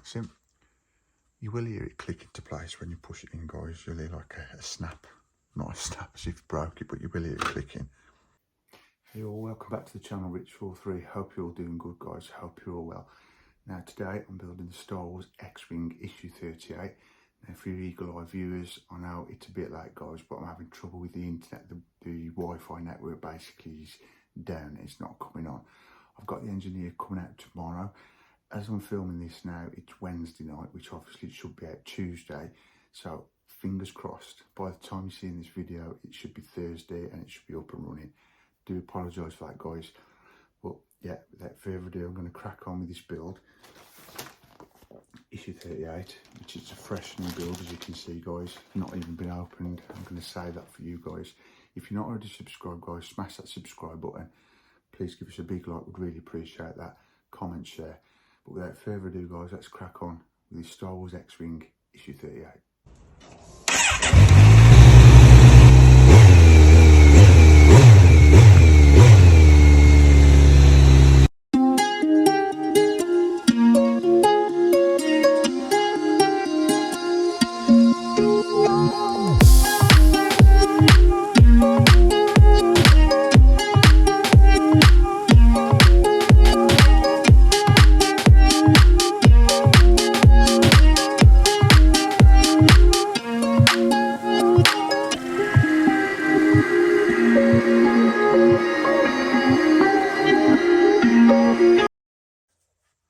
That's it. You will hear it click into place when you push it in, guys. You'll hear like a snap. Not a snap as if you broke it, but you will hear it clicking. Hey all, welcome back to the channel, Rich43. Hope you're all doing good, guys. Hope you're all well. Now today I'm building the Star Wars X-Wing issue 38. Now for your eagle eye viewers, I know it's a bit late, guys, but I'm having trouble with the internet. The Wi-Fi network basically is down. It's not coming on. I've got the engineer coming out tomorrow. As I'm filming this now, it's Wednesday night, which obviously it should be out Tuesday. So fingers crossed, by the time you're seeing this video, it should be Thursday and it should be up and running. Do apologise for that, guys. But yeah, without further ado, I'm going to crack on with this build. Issue 38, which is a fresh new build, as you can see, guys. Not even been opened. I'm going to save that for you guys. If you're not already subscribed, guys, smash that subscribe button. Please give us a big like, would really appreciate that. Comment, share. But without further ado, guys, let's crack on with this Star Wars X-Wing issue 38.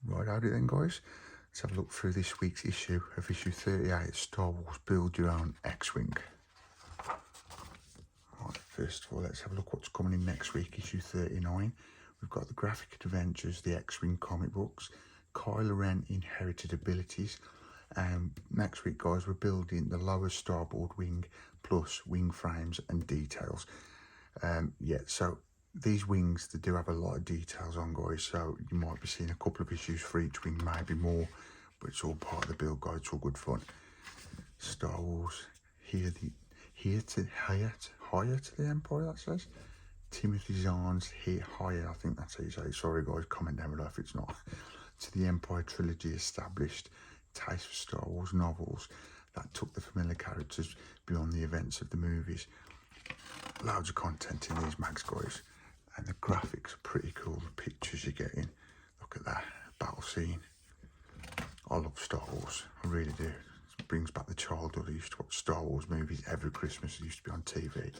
Righto then, guys, let's have a look through this week's issue of issue 38, Star Wars Build Your Own X-Wing. Right, first of all, let's have a look what's coming in next week, issue 39. We've got the graphic adventures, the X-Wing comic books, Kylo Ren inherited abilities. Next week, guys, we're building the lower starboard wing plus wing frames and details. Yeah, so these wings, they do have a lot of details on, guys, so you might be seeing a couple of issues for each wing, maybe more, but it's all part of the build, guys. It's all good fun. Star Wars, higher to the Empire, that says. Timothy Zahn's higher, I think that's how you say it. Sorry, guys, comment down below if it's not. To the Empire trilogy established taste for Star Wars novels that took the familiar characters beyond the events of the movies. Loads of content in these mags, guys. And the graphics are pretty cool, the pictures you're getting. Look at that battle scene. I love Star Wars, I really do. It brings back the childhood. I used to watch Star Wars movies every Christmas. It used to be on TV.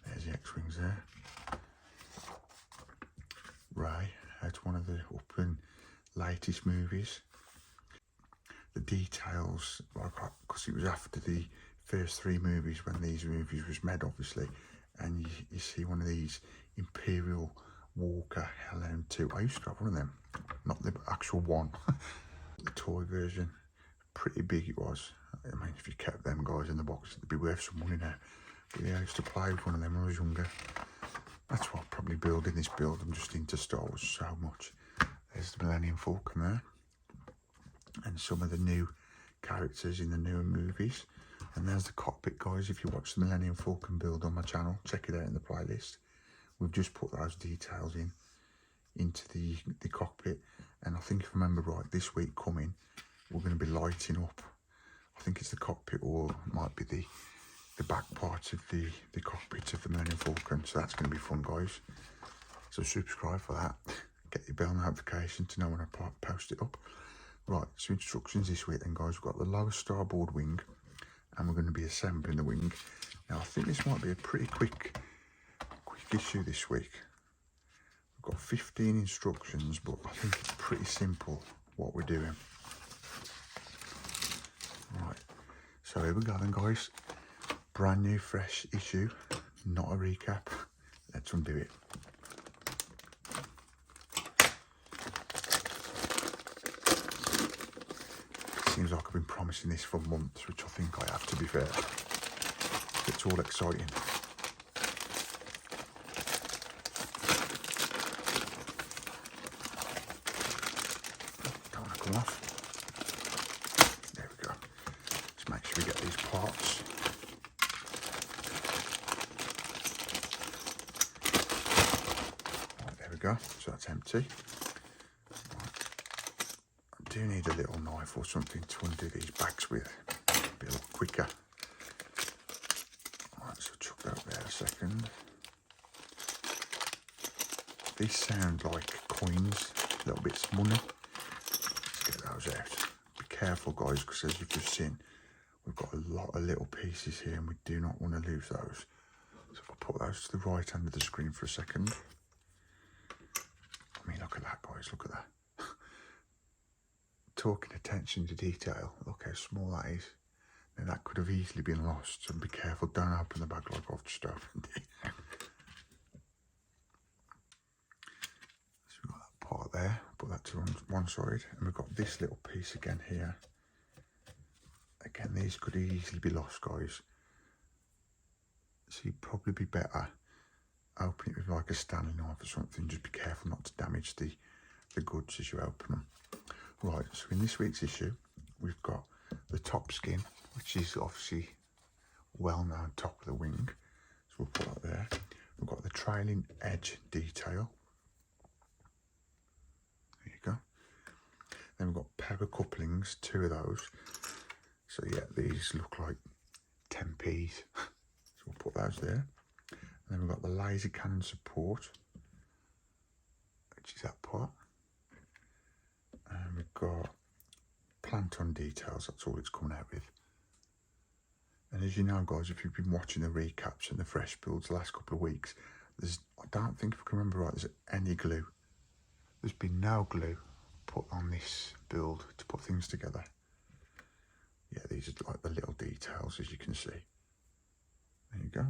There's the X-Wings there. Ray, that's one of the up and latest movies. The details, like, because it was after the first three movies when these movies was made, obviously, and you see one of these Imperial Walker LM2. I used to have one of them, not the actual one. The toy version, pretty big it was. I mean, if you kept them, guys, in the box, it'd be worth some money now. But yeah, I used to play with one of them when I was younger. That's what I'm probably building this build. I'm just into Star Wars so much. There's the Millennium Falcon there, and some of the new characters in the newer movies. And there's the cockpit, guys. If you watch the Millennium Falcon build on my channel, check it out in the playlist. We've just put those details into the cockpit. And I think, if I remember right, this week coming, we're going to be lighting up. I think it's the cockpit, or it might be the back part of the cockpit of the Millennium Falcon. So that's going to be fun, guys. So subscribe for that. Get your bell notification to know when I post it up. Right, so instructions this week then, guys. We've got the lower starboard wing, and we're going to be assembling the wing. Now, I think this might be a pretty quick issue this week. We've got 15 instructions, but I think it's pretty simple what we're doing. Right, so here we go then, guys. Brand new, fresh issue, not a recap. Let's undo it. Seems like I've been promising this for months, which I think I have, to be fair. It's all exciting. Don't want to come off. There we go. Let's make sure we get these parts. Right, there we go. So that's empty. do need a little knife or something to undo these bags with. It'll be a lot quicker. Alright, so chuck that there a second. These sound like coins, little bits of money. Let's get those out. Be careful, guys, because as you've just seen, we've got a lot of little pieces here and we do not want to lose those. So if I put those to the right hand of the screen for a second. I mean, look at that, guys, look at that. Talking attention to detail, look how small that is. Now that could have easily been lost, so be careful, don't open the bag like I've just opened it. So we've got that part there, put that to one side, and we've got this little piece again here. Again, these could easily be lost, guys. So you'd probably be better opening it with like a Stanley knife or something. Just be careful not to damage the goods as you open them. Right, so in this week's issue, we've got the top skin, which is obviously well-known top of the wing. So we'll put that there. We've got the trailing edge detail. There you go. Then we've got pepper couplings, 2 of those. So yeah, these look like 10p's. So we'll put those there. And then we've got the laser cannon support, which is that part. And we've got plant-on details, that's all it's coming out with. And as you know, guys, if you've been watching the recaps and the fresh builds the last couple of weeks, I don't think, if I can remember right, there's any glue. There's been no glue put on this build to put things together. Yeah, these are like the little details, as you can see. There you go.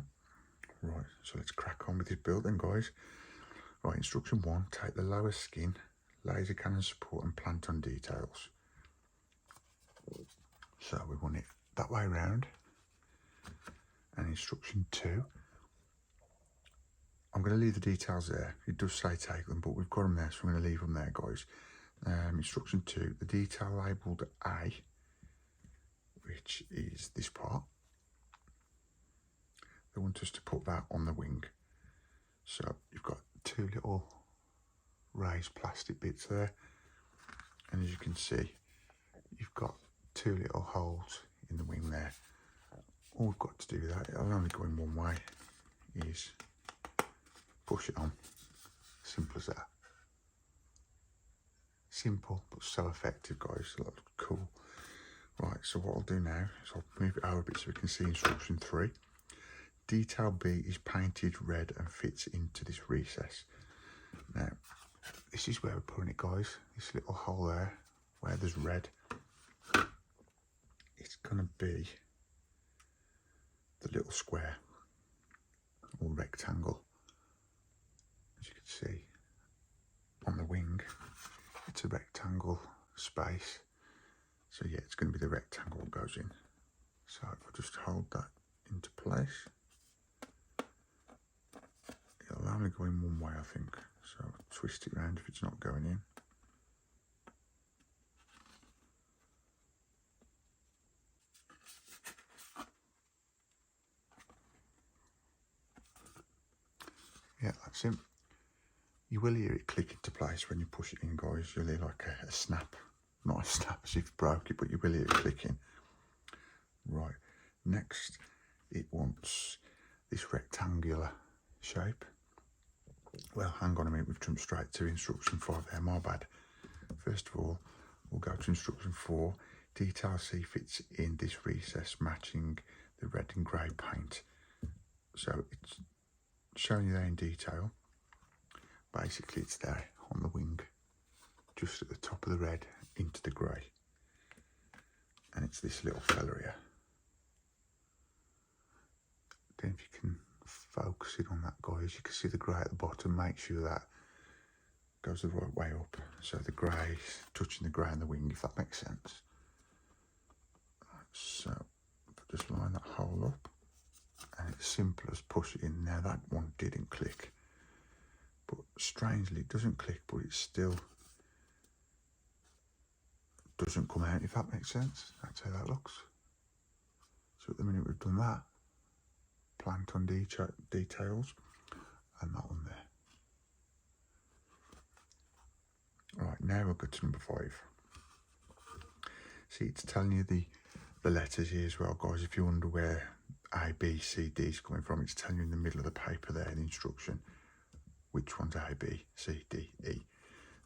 Right, so let's crack on with this build then, guys. Right, instruction 1, take the lower skin, laser cannon support and plant-on details. So we want it that way around. And instruction 2, I'm going to leave the details there. It does say take them, but we've got them there, so I'm going to leave them there, guys. Instruction 2, the detail labelled A, which is this part. They want us to put that on the wing. So you've got 2 little raised plastic bits there. And as you can see, you've got 2 little holes in the wing there. All we've got to do with that, it'll only go in one way, is push it on. Simple as that. Simple, but so effective, guys. That looks cool. Right, so what I'll do now is I'll move it over a bit so we can see instruction 3. Detail B is painted red and fits into this recess. Now, this is where we're putting it, guys. This little hole there, where there's red. It's going to be the little square or rectangle. As you can see, on the wing, it's a rectangle space. So yeah, it's going to be the rectangle that goes in. So if I just hold that into place, it'll only go in one way, I think. So I'll twist it around if it's not going in. Yeah, that's it. You will hear it click into place when you push it in, guys. You'll hear like a snap. Not a snap as if you broke it, but you will hear it clicking. Right, next it wants this rectangular shape. Well, hang on a minute, we've jumped straight to instruction 5 there, my bad. First of all, we'll go to instruction 4. Detail C fits in this recess, matching the red and grey paint. So it's showing you there in detail. Basically, it's there on the wing, just at the top of the red into the grey. And it's this little fella here. Then if you can focus it on that, guys, you can see the grey at the bottom. Make sure that goes the right way up, so the grey is touching the grey on the wing, if that makes sense. So if I just line that hole up, and it's simple as push it in. Now that one didn't click, but strangely it doesn't click, but it still doesn't come out, if that makes sense. That's how that looks. So at the minute we've done that, plant-on details, and that one there. Right, now we'll go to number 5. See, it's telling you the letters here as well, guys. If you wonder where A, B, C, D is coming from, it's telling you in the middle of the paper there, the instruction, which one's A, B, C, D, E.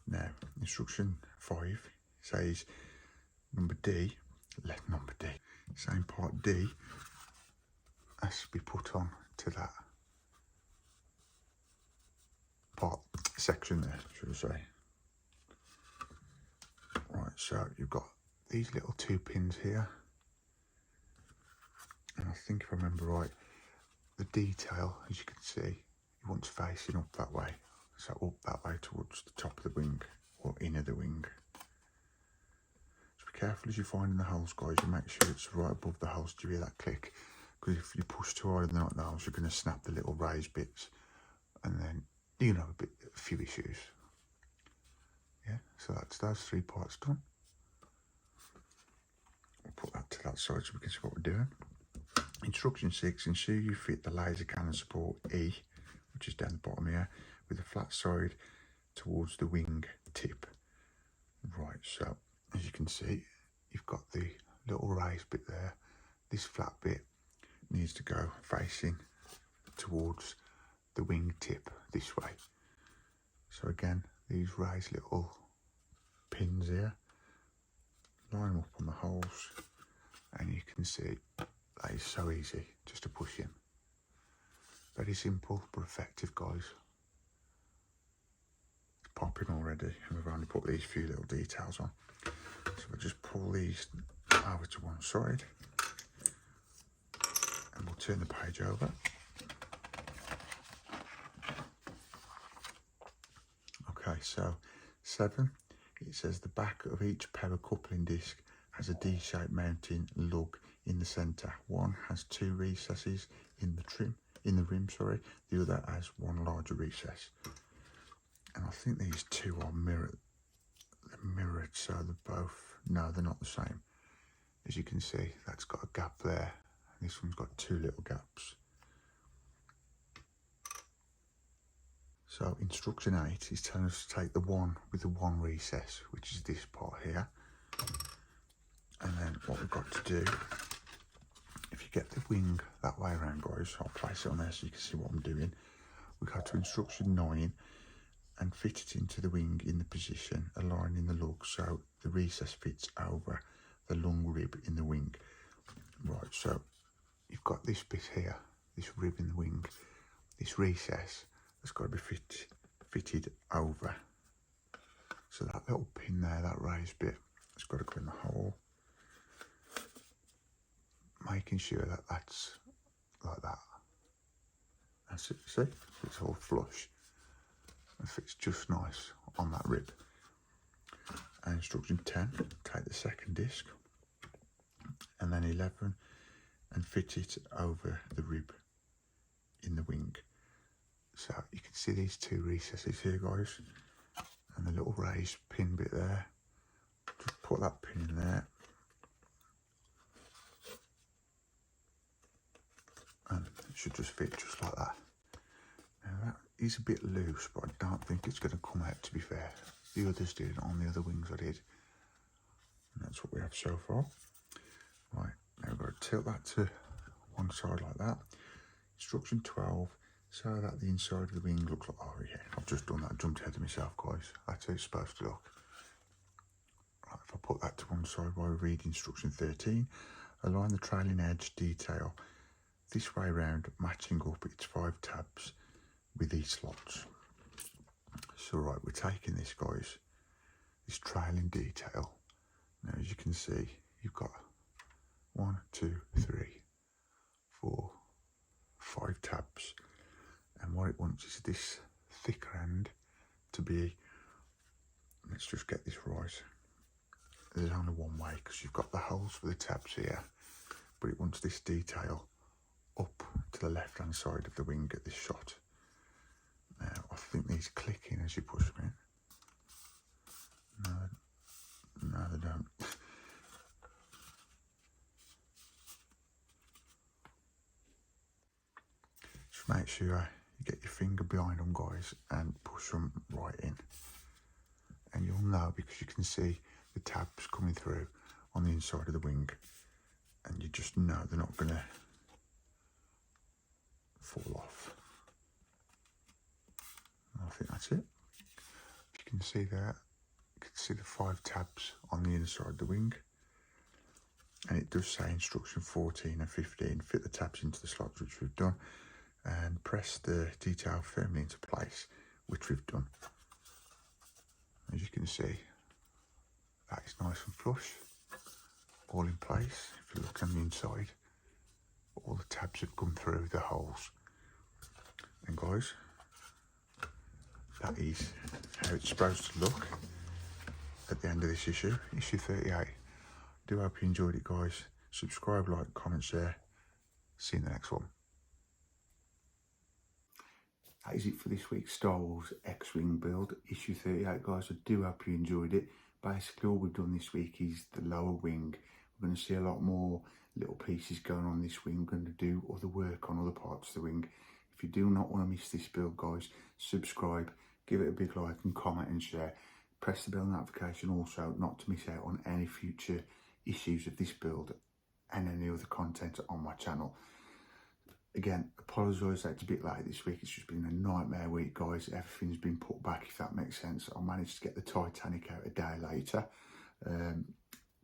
Now, instruction 5 says number D, number D, same part D has to be put on to that part, section there, should I say. Right, so you've got these little 2 pins here. And I think if I remember right, the detail, as you can see, you want facing up that way. So up that way towards the top of the wing, or inner the wing. Just be careful as you're finding the holes, guys. You make sure it's right above the holes. Do you hear that click? Because if you push too hard in the holes, you're going to snap the little raised bits. And then, you know, a few issues. Yeah, so that's those 3 parts done. We'll put that to that side so we can see what we're doing. Instruction 6, ensure you fit the laser cannon support E, which is down the bottom here, with the flat side towards the wing tip. Right, so as you can see, you've got the little raised bit there. This flat bit needs to go facing towards the wing tip this way. So again, these raised little pins here, line them up on the holes, and you can see that is so easy just to push in. Very simple but effective, guys. It's popping already, and we've only put these few little details on. So we'll just pull these over to one side, and we'll turn the page over. Okay, so 7, it says the back of each power coupling disc has a D-shaped mounting lug in the centre. One has 2 recesses in the rim, the other has 1 larger recess. And I think these 2 are mirrored, so they're both, no, they're not the same. As you can see, that's got a gap there, and this one's got 2 little gaps. So instruction 8 is telling us to take the one with the 1 recess, which is this part here. And then what we've got to do, if you get the wing that way around, guys, I'll place it on there so you can see what I'm doing. We go to instruction 9 and fit it into the wing in the position, aligning the lug so the recess fits over the lung rib in the wing. Right, so you've got this bit here, this rib in the wing, this recess has got to be fitted over. So that little pin there, that raised bit, has got to go in the hole. Making sure that that's like that. That's it, see? It's all flush. It fits just nice on that rib. And instruction 10, take the second disc, and then 11 and fit it over the rib in the wing. So you can see these 2 recesses here, guys, and the little raised pin bit there. Just put that pin in there. And it should just fit just like that. Now that is a bit loose, but I don't think it's going to come out, to be fair. The others did, on the other wings I did. And that's what we have so far. Right, now we've got to tilt that to one side like that. Instruction 12, so that the inside of the wing looks like, oh yeah, I've just done that, jumped ahead of myself, guys. That's how it's supposed to look. Right, if I put that to one side while we read instruction 13, align the trailing edge detail this way around, matching up its 5 tabs with these slots. So right, we're taking this, guys, this trailing detail. Now as you can see, you've got 1, 2, 3, 4, 5 tabs, and what it wants is this thicker end to be, let's just get this right, there's only one way because you've got the holes for the tabs here, but it wants this detail up to the left hand side of the wing at this shot. Now I think these click in as you push them in. No they don't. Just make sure you get your finger behind them, guys, and push them right in. And you'll know because you can see the tabs coming through on the inside of the wing, and you just know they're not going to fall off. I think that's it. You can see there, you can see the 5 tabs on the inside of the wing, and it does say instruction 14 and 15, fit the tabs into the slots, which we've done, and press the detail firmly into place, which we've done. As you can see, that is nice and flush, all in place. If you look on the inside, all the tabs have come through the holes. And guys, that is how it's supposed to look at the end of this issue 38. Do hope you enjoyed it, guys. Subscribe, like, comment, share. See you in the next one. That is it for this week's Star Wars X-Wing build, issue 38, guys. I do hope you enjoyed it. Basically, all we've done this week is the lower wing. We're going to see a lot more little pieces going on this wing. We're going to do other work on other parts of the wing. If you do not want to miss this build, guys, subscribe, give it a big like and comment and share. Press the bell notification also not to miss out on any future issues of this build and any other content on my channel. Again, apologise that it's a bit late this week. It's just been a nightmare week, guys. Everything's been put back, if that makes sense. I managed to get the Titanic out a day later.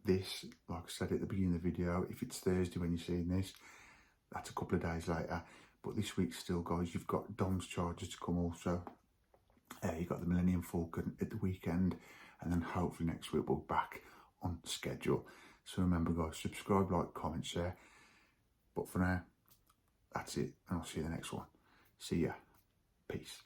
This, like I said at the beginning of the video, if it's Thursday when you're seeing this, that's a couple of days later. But this week still, guys, you've got Dom's Charger to come also. You've got the Millennium Falcon at the weekend. And then hopefully next week we're back on schedule. So remember, guys, subscribe, like, comment, share. But for now, that's it, and I'll see you in the next one. See ya. Peace.